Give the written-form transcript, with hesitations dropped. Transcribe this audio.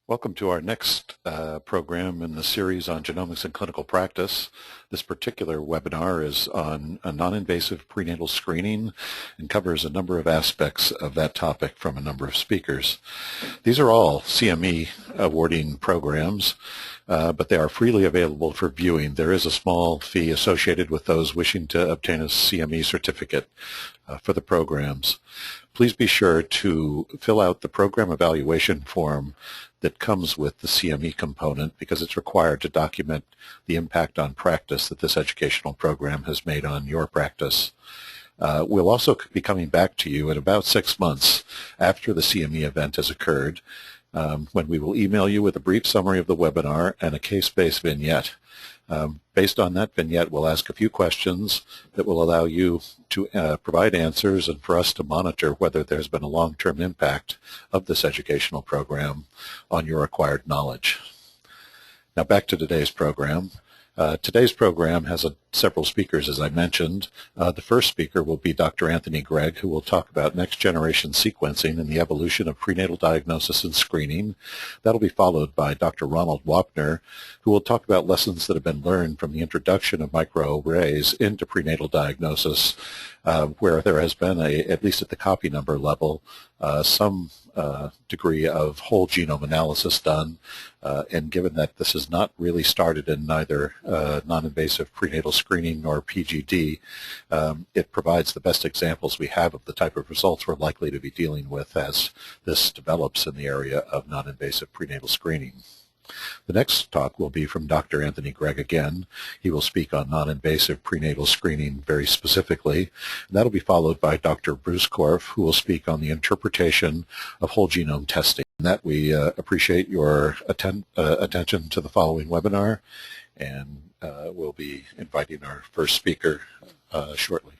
Welcome to our next program in the series on genomics and clinical practice. This particular webinar is on a non-invasive prenatal screening and covers a number of aspects of that topic from a number of speakers. These are all CME awarding programs, but they are freely available for viewing. There is a small fee associated with those wishing to obtain a CME certificate for the programs. Please be sure to fill out the program evaluation form that comes with the CME component because it's required to document the impact on practice that this educational program has made on your practice. We'll also be coming back to you in about 6 months after the CME event has occurred, when we will email you with a brief summary of the webinar and a case-based vignette. Based on that vignette, we'll ask a few questions that will allow you to provide answers and for us to monitor whether there's been a long-term impact of this educational program on your acquired knowledge. Now back to today's program. Today's program has several speakers, as I mentioned. The first speaker will be Dr. Anthony Gregg, who will talk about next-generation sequencing and the evolution of prenatal diagnosis and screening. That'll be followed by Dr. Ronald Wapner, who will talk about lessons that have been learned from the introduction of microarrays into prenatal diagnosis, where there has been, at least at the copy number level, some degree of whole genome analysis done, and given that this has not really started in neither non-invasive prenatal screening nor PGD, it provides the best examples we have of the type of results we're likely to be dealing with as this develops in the area of non-invasive prenatal screening. The next talk will be from Dr. Anthony Gregg again. He will speak on non-invasive prenatal screening very specifically. And that'll be followed by Dr. Bruce Korf, who will speak on the interpretation of whole genome testing. And that we appreciate your attention to the following webinar, and we'll be inviting our first speaker shortly.